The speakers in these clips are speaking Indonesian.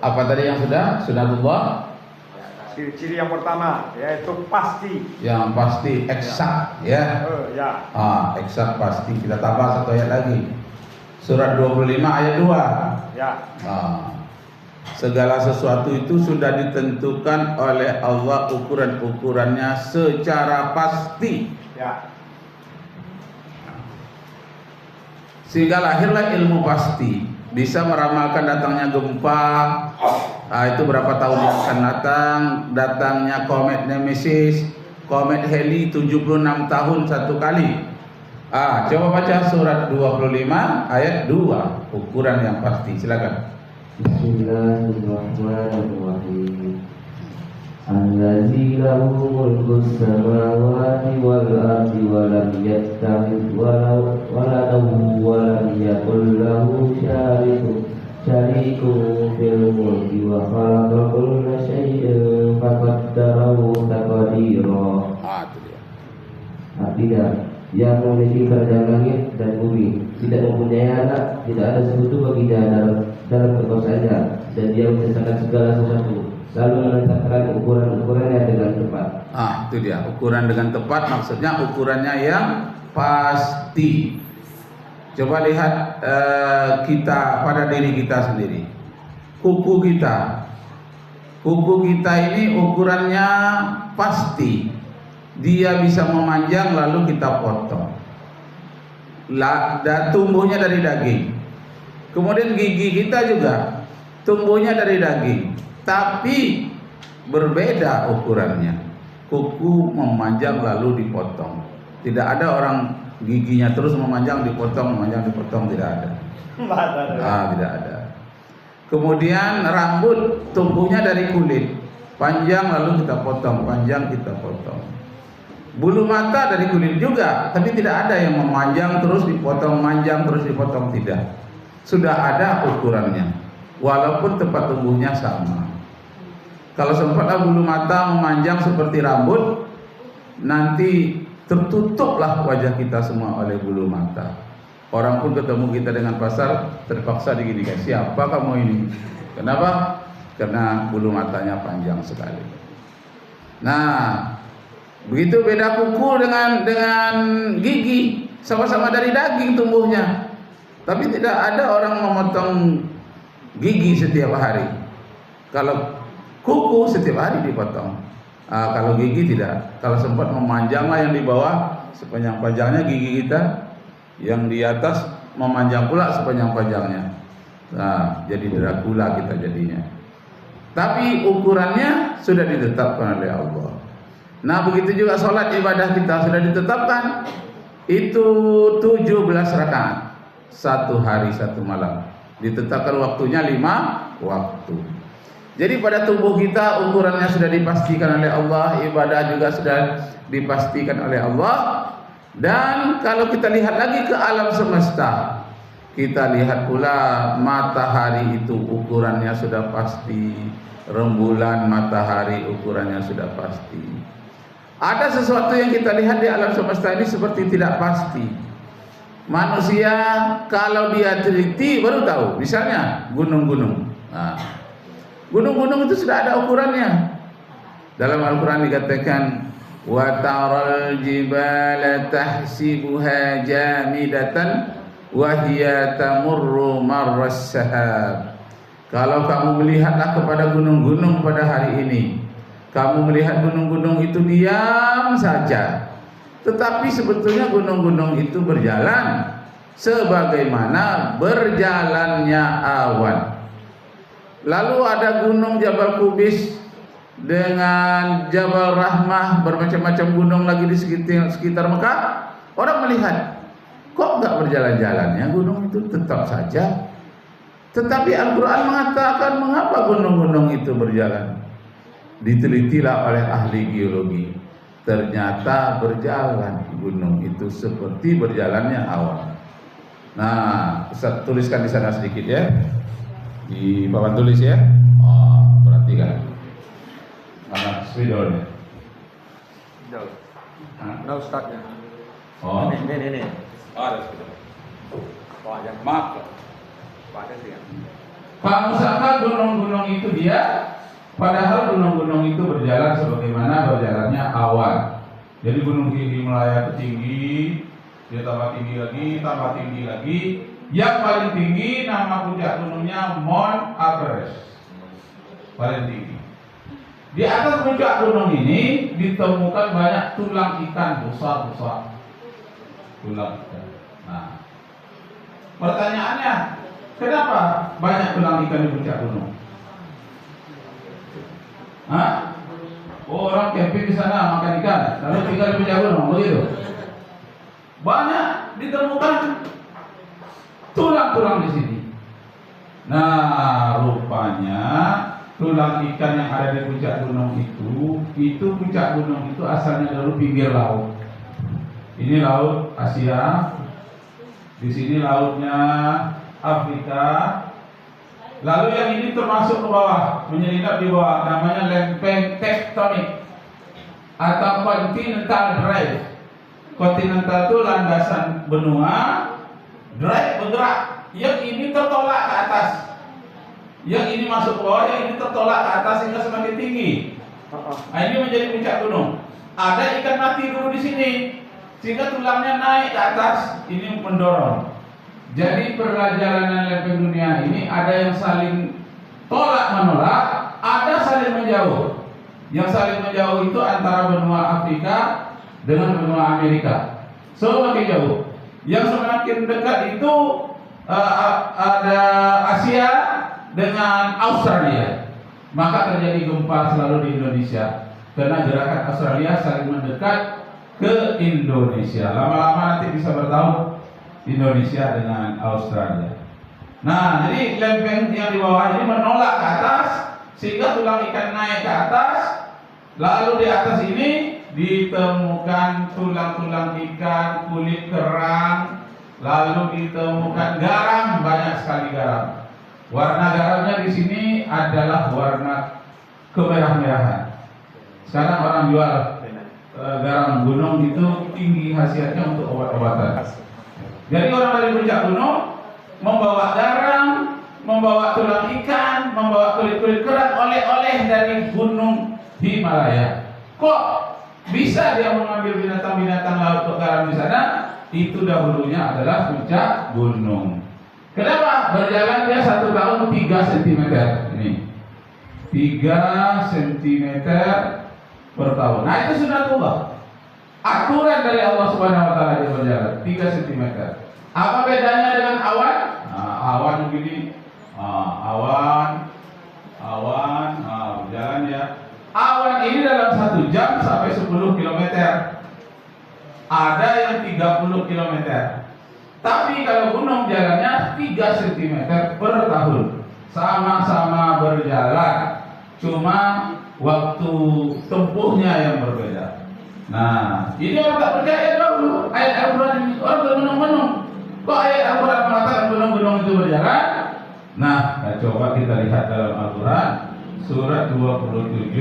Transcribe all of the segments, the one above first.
Apa tadi yang sunatullah? Ciri-ciri yang pertama yaitu pasti. Yang pasti eksak ya. Ya. Eksak pasti. Kita tambah satu ayat lagi. Surat 25 ayat 2. Ya. Segala sesuatu itu sudah ditentukan oleh Allah ukuran-ukurannya secara pasti. Ya. Sehingga lahirlah ilmu pasti. Bisa meramalkan datangnya gempa, itu berapa tahun yang akan datang, datangnya komet Nemesis, komet Halley 76 tahun satu kali. Coba baca surat 25 ayat 2, ukuran yang pasti. Silakan. Bismillahirrahmanirrahim. Allazi lahu mulkus samawati wal ardi wa lam yattakhidh waladan wa lam yakul lahu syarikun fil mulki wa khalaqa kulla syai'in faqaddarahu taqdira. Itu dia. Artinya, yang memiliki kerajaan langit dan bumi, tidak mempunyai anak, tidak ada sekutu baginya dalam kekuasaannya, dan dia menciptakan segala sesuatu, selalu menetapkan ukuran-ukurannya dengan tepat. Itu dia, ukuran dengan tepat maksudnya ukurannya yang pasti. Coba lihat kita pada diri kita sendiri. Kuku kita ini ukurannya pasti. Dia bisa memanjang lalu kita potong. Tumbuhnya dari daging. Kemudian gigi kita juga tumbuhnya dari daging, tapi berbeda ukurannya. Kuku memanjang lalu dipotong. Tidak ada orang giginya terus memanjang dipotong, tidak ada. Tidak ada. Kemudian rambut tumbuhnya dari kulit, panjang lalu kita potong, panjang kita potong. Bulu mata dari kulit juga, tapi tidak ada yang memanjang terus dipotong, manjang terus dipotong, tidak. Sudah ada ukurannya, walaupun tempat tumbuhnya sama. Kalau sempatlah bulu mata memanjang seperti rambut, nanti tertutuplah wajah kita semua oleh bulu mata. Orang pun ketemu kita dengan pasar terpaksa diginikan, siapa kamu ini? Kenapa? Karena bulu matanya panjang sekali. Nah, begitu beda kuku dengan gigi, sama-sama dari daging tumbuhnya, tapi tidak ada orang memotong gigi setiap hari. Kalau kuku setiap hari dipotong, kalau gigi tidak. Kalau sempat memanjanglah yang di bawah sepanjang-panjangnya gigi kita, yang di atas memanjang pula sepanjang-panjangnya. Jadi Dracula kita jadinya. Tapi ukurannya sudah ditetapkan oleh Allah. Nah, begitu juga sholat ibadah kita sudah ditetapkan. Itu 17 rakaat, satu hari satu malam. Ditetapkan waktunya 5 waktu. Jadi pada tubuh kita ukurannya sudah dipastikan oleh Allah, ibadah juga sudah dipastikan oleh Allah. Dan kalau kita lihat lagi ke alam semesta, kita lihat pula matahari itu ukurannya sudah pasti, rembulan matahari ukurannya sudah pasti. Ada sesuatu yang kita lihat di alam semesta ini seperti tidak pasti. Manusia kalau dia teliti baru tahu. Misalnya gunung-gunung. Gunung-gunung itu sudah ada ukurannya. Dalam Al-Quran dikatakan, wa taral jibala tahsibuha jamidatan wa hiya tamurru marras sahab. Kalau kamu melihatlah kepada gunung-gunung pada hari ini, kamu melihat gunung-gunung itu diam saja, tetapi sebetulnya gunung-gunung itu berjalan sebagaimana berjalannya awan. Lalu ada gunung Jabal Kubis dengan Jabal Rahmah, bermacam-macam gunung lagi di sekitar Mekah. Orang melihat, kok enggak berjalan-jalannya gunung itu tetap saja. Tetapi Al-Quran mengatakan mengapa gunung-gunung itu berjalan. Ditelitilah oleh ahli geologi, ternyata berjalan gunung itu seperti berjalannya awan. Nah, Ustaz tuliskan di sana sedikit ya, di papan tulis ya. Perhatikan. Mana spidolnya? Nah, Ustaz ya. Ini. Ada spidol. Wah, yang Maaf. Pak ada sih ya. Kamu sangka gunung-gunung itu dia, padahal gunung-gunung itu berjalan sebagaimana berjalannya awan. Jadi gunung Himalaya itu tinggi, dia tambah tinggi lagi. Yang paling tinggi nama puncak gunungnya Mount Everest, paling tinggi. Di atas puncak gunung ini ditemukan banyak tulang ikan besar-besar. Tulang ikan. Nah, pertanyaannya, kenapa banyak tulang ikan di puncak gunung? Hah? Oh, orang camping di sana makan ikan, lalu tinggal di puncak gunung, begitu? Banyak ditemukan tulang-tulang di sini. Nah, rupanya tulang ikan yang ada di puncak gunung itu puncak gunung itu asalnya dari pinggir laut. Ini laut Asia, di sini lautnya Afrika. Lalu yang ini termasuk ke bawah, menyelinap di bawah, namanya lempeng tektonik atau continental drive. Continental itu landasan benua, drive bergerak. Yang ini tertolak ke atas, yang ini masuk ke bawah, yang ini tertolak ke atas sehingga semakin tinggi. Nah, ini menjadi puncak gunung. Ada ikan mati dulu di sini, sehingga tulangnya naik ke atas, ini mendorong. Jadi perjalanan lempeng dunia ini ada yang saling tolak menolak, ada saling menjauh. Yang saling menjauh itu antara benua Afrika dengan benua Amerika, semakin jauh. Yang semakin dekat itu ada Asia dengan Australia. Maka terjadi gempa selalu di Indonesia karena gerakan Australia saling mendekat ke Indonesia. Lama-lama nanti bisa bertaut Indonesia dengan Australia. Nah, jadi lempeng yang di bawah ini menolak ke atas sehingga tulang ikan naik ke atas. Lalu di atas ini ditemukan tulang-tulang ikan, kulit kerang, lalu ditemukan garam, banyak sekali garam. Warna garamnya di sini adalah warna kemerah-merahan. Sekarang orang jual garam gunung itu tinggi khasiatnya untuk obat-obatan. Jadi orang dari puncak gunung membawa garam, membawa tulang ikan, membawa kulit-kulit kerang, oleh-oleh dari gunung Himalaya. Kok bisa dia mengambil binatang-binatang laut untuk garam di sana? Itu dahulunya adalah puncak gunung. Kenapa? Berjalan dia 1 tahun 3 cm. Ini 3 cm per tahun. Nah, itu sunatullah. Aturan dari Allah Subhanahu wa taala dia berjalan 3 cm. Apa bedanya dengan awan? Nah, awan begini. Awan, berjalan ya. Awan ini dalam 1 jam sampai 10 km. Ada yang 30 km. Tapi kalau gunung jalannya 3 cm per tahun. Sama-sama berjalan, cuma waktu tempuhnya yang berbeda. Nah, ini orang tak percaya dulu ayat Al-Quran ini. Orang bermenung-menung, kok ayat Al-Quran mengatakan gunung-gunung itu berjalan? Nah, coba kita lihat dalam Al-Quran surat 27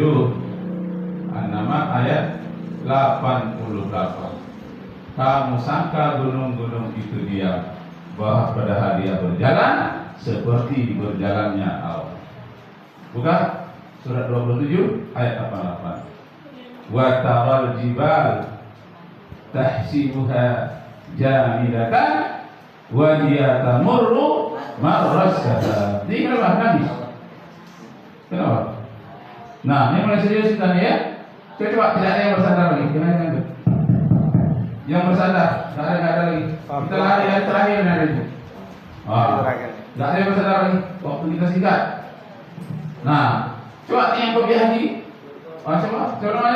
nama ayat 88. Kamu sangka gunung-gunung itu diam, bahwa pada hari dia berjalan seperti berjalannya awan. Buka surat 27 ayat 88. Wa taral jibal tahsibuha jamidatan wa hiya tamurru marrasada. Ini kenapa nangis? Kenapa? Nah, ini mulai serius kita nih ya. Coba tidak ada yang bersandar lagi. Gimana? Yang bersandar, tidak ada lagi. Kita lari yang terakhir nanti. Tidak ada yang bersandar lagi. Waktu kita singkat. Nah, coba yang kopi haji. Coba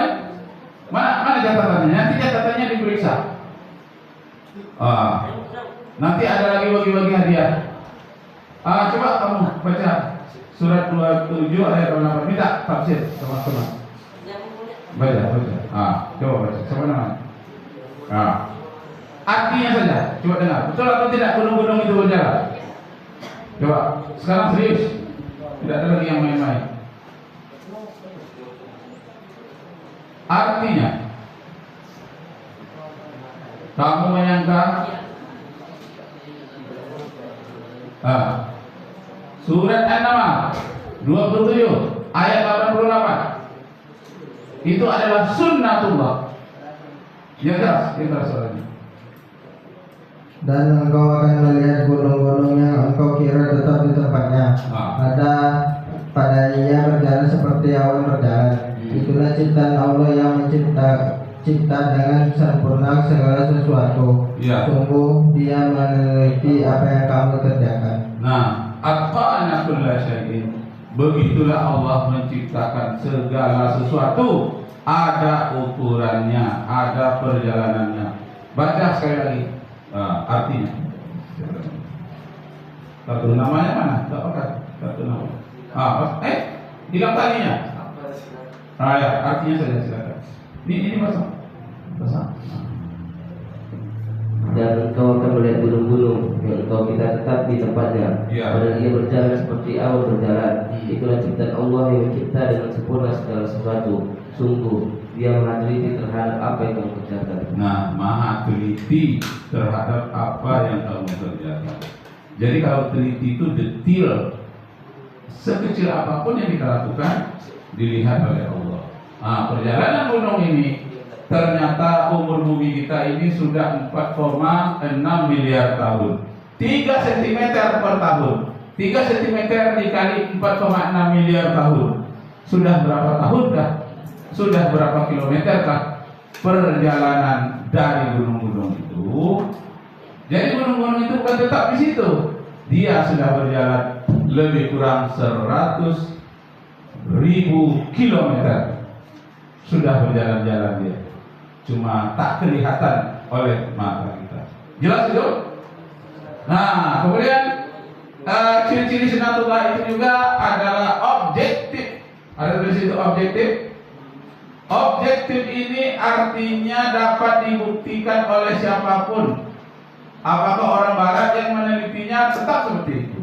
mana catatannya? Nanti catatannya diperiksa. Nanti ada lagi bagi-bagi hadiah. Coba kamu baca surat 27 ayat 8. Minta tafsir teman-teman. Baca. Coba baca. Sama nama. Artinya saja. Coba dengar. Betul atau tidak gunung-gunung itu berjalan? Coba. Sekarang serius. Tidak ada lagi yang main-main. Artinya, kamu menyangka Surat An-Naml 27 ayat 88. Itu adalah sunnatullah. Ya keras suaranya. Dan engkau akan melihat gunung-gunung yang engkau kira tetap di tempatnya. Padanya berjalan seperti awan berjalan. Itulah ciptaan Allah yang cipta dengan sempurna segala sesuatu. Sungguh Dia meneliti apa yang kamu kerjakan. Nah, atqana kulla syai'in. Begitulah Allah menciptakan segala sesuatu. Ada ukurannya, ada perjalanannya. Baca sekali lagi. Artinya. Kartu namanya mana? Tak pakai kartu nama. Hilang talinya. Ya, artinya saja silakan. Ini bahasa. Dan engkau akan melihat gunung-gunung yang engkau kita tetap di tempatnya. Padahal ia berjalan seperti awan berjalan. Itulah ciptaan Allah yang mencipta dengan sempurna segala sesuatu. Sungguh Dia maha teliti terhadap apa yang kamu kerjakan. Nah, maha teliti terhadap apa yang kamu kerjakan. Jadi kalau teliti itu detail, sekecil apapun yang kita lakukan dilihat oleh Allah. Nah, perjalanan gunung ini ternyata umur bumi kita ini sudah 4,6 miliar tahun. 3 cm per tahun. 3 cm dikali 4,6 miliar tahun. Sudah berapa tahun kah? Sudah berapa kilometer kah perjalanan dari gunung-gunung itu? Jadi gunung-gunung itu bukan tetap di situ. Dia sudah berjalan lebih kurang 100.000 kilometer. Sudah berjalan-jalan dia. Cuma tak kelihatan oleh mata kita. Jelas itu? Nah, kemudian ciri-ciri sunnatullah itu juga adalah objektif. Ada di situ objektif. Objektif ini artinya dapat dibuktikan oleh siapapun. Apakah orang barat yang menelitinya tetap seperti itu?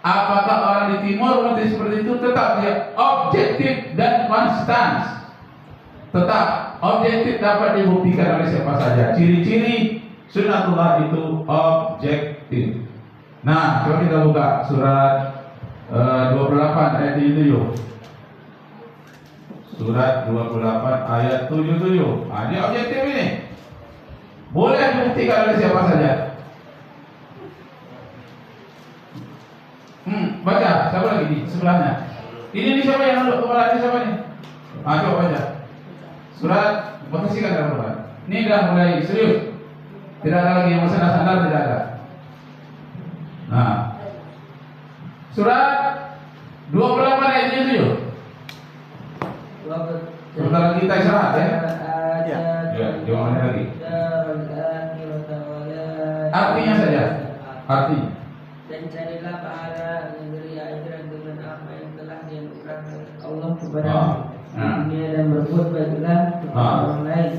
Apakah orang di timur meneliti seperti itu? Tetap dia objektif dan konstan. Tetap objektif dapat dibuktikan oleh siapa saja. Ciri-ciri sunnatullah itu objektif. Nah, coba kita buka surat 28 ayat 7. Surat 28 ayat 77. Ini objektif ini. Boleh dibuktikan oleh siapa saja. Baca, siapa lagi di sebelahnya? Ini siapa yang duduk kepala ini siapa nih? Coba baca. Surat, posisikan dalam Quran. Ini dah mulai serius. Tidak ada lagi yang sandar-sandar, tidak ada. Nah, surat 28 ayat 77. Sebentar lagi kita istirahat ya. Ya, jangan lagi. Artinya saja. Artinya. Dan carilah pahala negeri akhirat dengan apa yang telah dianugerahkan Allah kepada dunia dan berbuat baiklah kepada orang lain.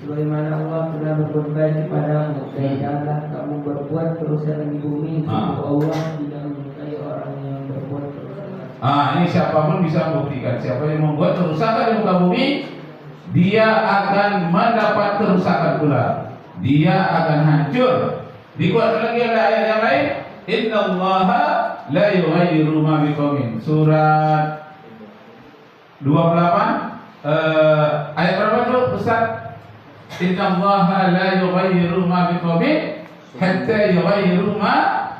Sebagaimana Allah telah berbuat baik kepadamu. Dan janganlah kamu berbuat kerusakan di bumi. Sungguh Allah tidak menyukai orang yang berbuat kerusakan. Ini siapapun bisa membuktikan. Siapa yang membuat kerusakan di muka bumi, dia akan mendapat kerusakan pula. Dia akan hancur. Dikuatkan lagi oleh ayat yang lain. Innallaha la yughayyiru ma biqaumin. Surat 28 ayat berapa tuh Ustaz? Innallaha la yughayyiru ma biqaumin hatta yughayyiru ma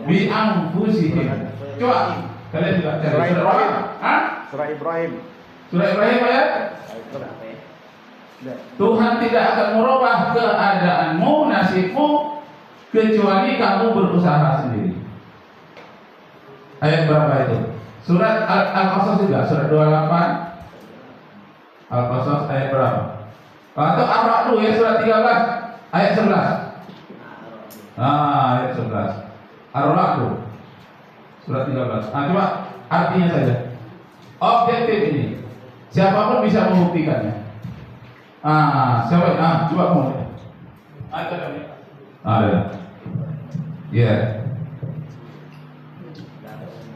bi anfusihim. Coba kalian juga cari Surah Ibrahim. Surah Ibrahim ayat. Tuhan tidak akan merubah keadaanmu, nasibmu, kecuali kamu berusaha sendiri. Ayat berapa itu? Surat Al-Qasas juga, surat 28. Al-Qasas ayat berapa? Atau Ar-Ra'd ya, surat 13 ayat 11. Ayat 11. Ar-Ra'd surat 13. Coba artinya saja. Objektif ini siapapun bisa membuktikannya. Siapa? Coba kamu. Ada. Ya.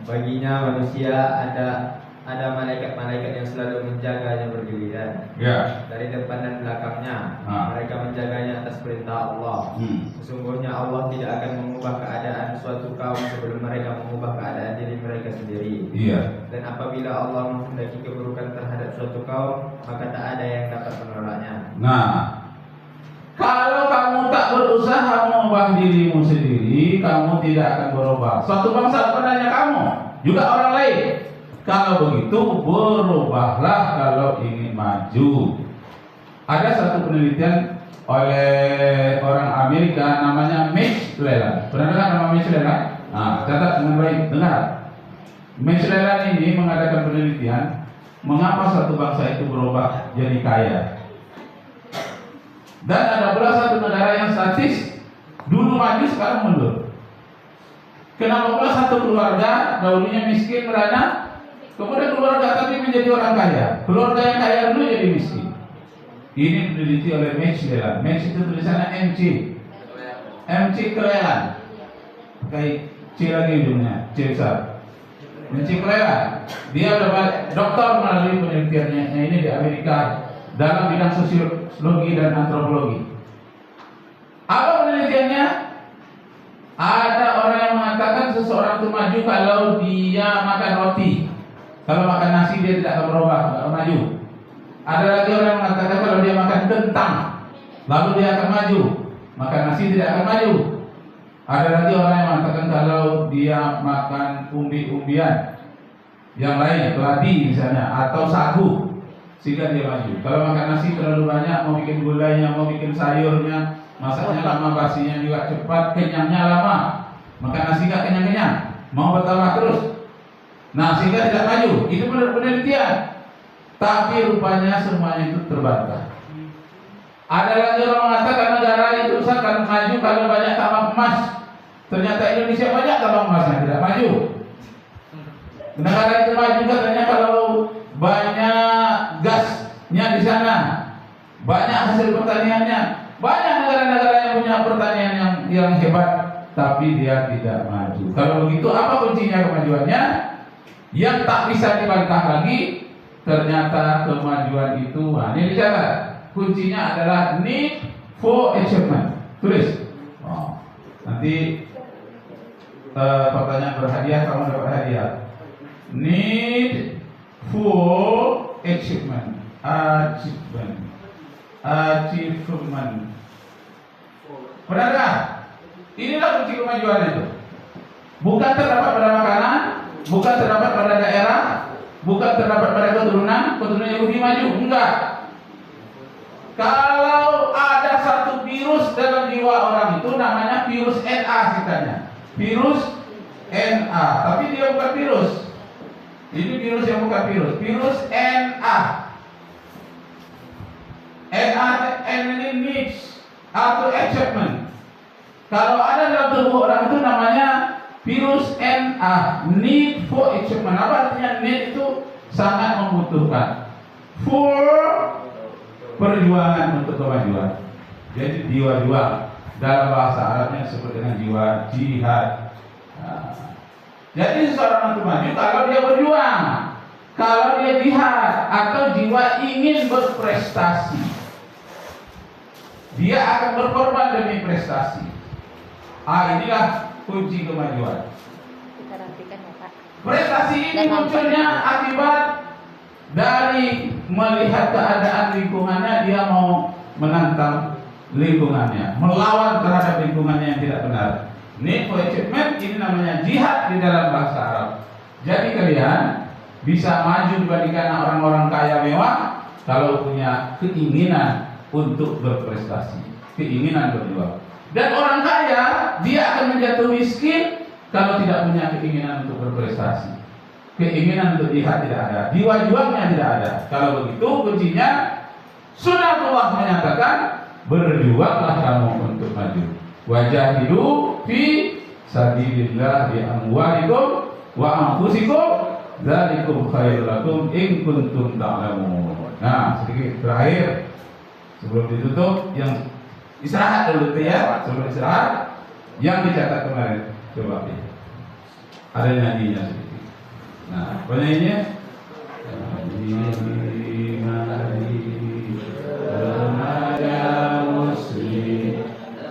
Baginya manusia ada ada malaikat-malaikat yang selalu menjaganya bergiliran. Ya. Dari depan dan belakangnya, Ah. mereka menjaganya atas perintah Allah. Sesungguhnya Allah tidak akan mengubah keadaan suatu kaum sebelum mereka mengubah keadaan diri mereka sendiri. Iya. Dan apabila Allah menghendaki keburukan terhadap suatu kaum, maka tak ada yang dapat menolaknya. Nah, kalau kamu tak berusaha mengubah dirimu sendiri, kamu tidak akan berubah. Suatu bangsa bukan kamu, juga orang lain. Kalau begitu, berubahlah kalau ingin maju. Ada satu penelitian oleh orang Amerika namanya Mitch Leland. Pernah dengar nama Mitch Leland? Nah, catat dengan baik, dengar. Mitch Leland ini mengadakan penelitian mengapa satu bangsa itu berubah jadi kaya. Dan ada pula satu negara yang statis, dulu maju sekarang mundur. Kenapa pula satu keluarga dahulunya miskin merana, kemudian keluarga tapi menjadi orang kaya. Keluarga yang kaya dulu jadi miskin. Ini diteliti oleh Mitch Leland. Mitch itu tulisannya MC. MC Leland. Pakai C lagi ujungnya, C besar. MC Leland. Dia udah doktor melalui penelitiannya ini di Amerika dalam bidang sosiologi dan antropologi. Apa penelitiannya? Ada orang yang mengatakan seseorang itu maju kalau dia makan roti. Kalau makan nasi dia tidak akan berubah, akan maju. Ada lagi orang yang mengatakan kalau dia makan kentang, lalu dia akan maju, makan nasi tidak akan maju. Ada lagi orang yang mengatakan kalau dia makan umbi-umbian yang lain, keladi misalnya, atau sagu, sehingga dia maju. Kalau makan nasi terlalu banyak, mau bikin gulanya, mau bikin sayurnya, masaknya lama, basinya juga cepat, kenyangnya lama. Makan nasi gak kenyang-kenyang, mau bertambah terus. Nah, sehingga tidak maju. Itu penelitian. Tapi rupanya semuanya itu terbantah. Ada lagi orang mengatakan negara itu akan maju kalau banyak tambang emas. Ternyata Indonesia banyak tambang emasnya, tidak maju. Negara itu maju katanya kalau banyak gasnya di sana, banyak hasil pertaniannya. Banyak negara-negara yang punya pertanian yang hebat, tapi dia tidak maju. Kalau begitu, apa kuncinya kemajuannya? Yang tak bisa dibantah lagi, ternyata kemajuan itu, ini dicatat. Kuncinya adalah need for achievement. Tulis. Nanti pertanyaan berhadiah, kamu dapat hadiah. Need for achievement. Achievement. Benar tak? Inilah kunci kemajuan itu. Bukan terdapat pada makanan, bukan terdapat pada daerah, bukan terdapat pada keturunan Yahudi maju. Enggak. Kalau ada satu virus dalam jiwa orang itu namanya virus NA ceritanya. Virus NA, tapi dia bukan virus. Ini virus yang bukan virus. Virus NA. NA ini needs atau achievement. Kalau ada dalam tubuh orang itu namanya virus NA, need for achievement. Apa artinya need itu? Sangat membutuhkan. For perjuangan untuk kemajuan. Jadi jiwa-jiwa dalam bahasa Arabnya disebut dengan jiwa jihad. Jadi seseorang itu maju kalau dia berjuang, kalau dia jihad, atau jiwa ingin berprestasi. Dia akan berkorban demi prestasi. Inilah kunci kemajuan. Kita rapikan ya Pak. Prestasi ini munculnya akibat dari melihat keadaan lingkungannya, dia mau menantang lingkungannya, melawan terhadap lingkungannya yang tidak benar. Need for achievement ini namanya jihad di dalam bahasa Arab. Jadi kalian bisa maju dibandingkan orang-orang kaya mewah kalau punya keinginan untuk berprestasi, keinginan berjuang. Dan orang kaya dia akan menjatuh miskin kalau tidak punya keinginan untuk berprestasi. Keinginan untuk jihad tidak ada, jiwa juangnya tidak ada. Kalau begitu kuncinya Sunnatullah menyatakan berjuanglah kamu untuk maju. Wajahidu fi sabilillah bi amwalikum wa anfusikum dzalikum khairul lakum in kuntum ta'lamun. Nah, sedikit terakhir sebelum ditutup, yang istirahat dulu ya, sebelum istirahat yang dicatat kemarin coba ya. Ada nyanyinya sedikit. Nah, penyanyinya mari remaja muslim,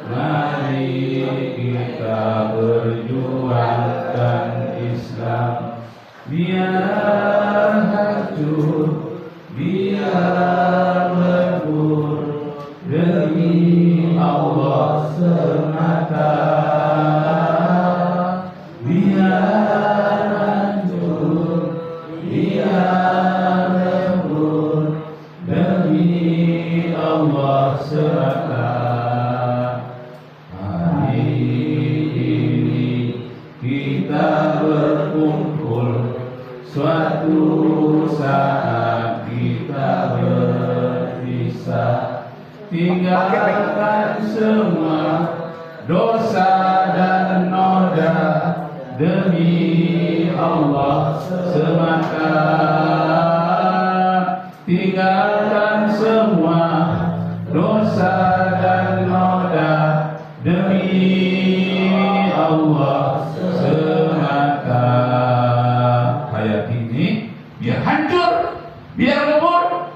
mari kita berjuangkan Islam. Biar hancur, biar lebur, demi Allah semata. Biar hancur, biar lebur, demi Allah semata. Hari ini kita berkumpul, suatu saat kita berpisah. Tinggalkan semua dosa dan noda, demi Allah semata. Tinggalkan semua dosa dan noda, demi Allah semata. Hayat ini biar hancur, biar lebur,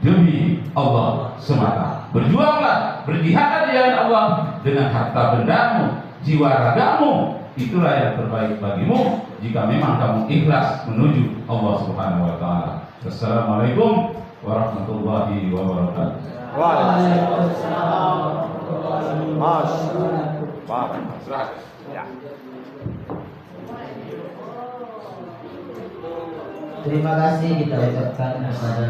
demi Allah semata. Berjuanglah, berjihad di jalan Allah dengan harta bendamu, jiwa ragamu. Itulah yang terbaik bagimu jika memang kamu ikhlas menuju Allah Subhanahu wa taala. Assalamualaikum warahmatullahi wabarakatuh. Waalaikumsalam. Mas. Ya. Terima kasih kita ucapkan kepada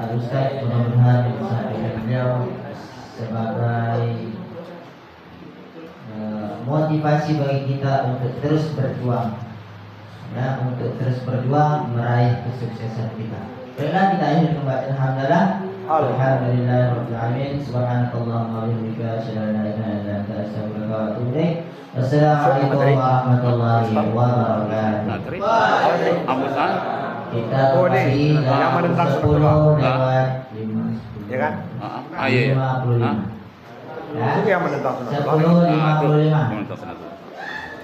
Al-Ustaz, mudah-mudahan yang disampaikan beliau sebagai motivasi bagi kita untuk terus berjuang, ya, untuk terus berjuang meraih kesuksesan kita. Baiklah, kita akhiri membaca alhamdulillah. Alhamdulillahirabbil alamin. Subhanakallahumma wa bihamdika asyhadu an la ilaha illa anta astaghfiruka wa atubu ilaik. Wassalamualaikum warahmatullahi wabarakatuh. Kita kembali dalam 10 lewat 5. Ya kan? 55. Ya. Itu yang menentang sunat. 10.55.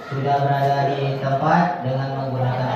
Sudah berada di tempat dengan menggunakan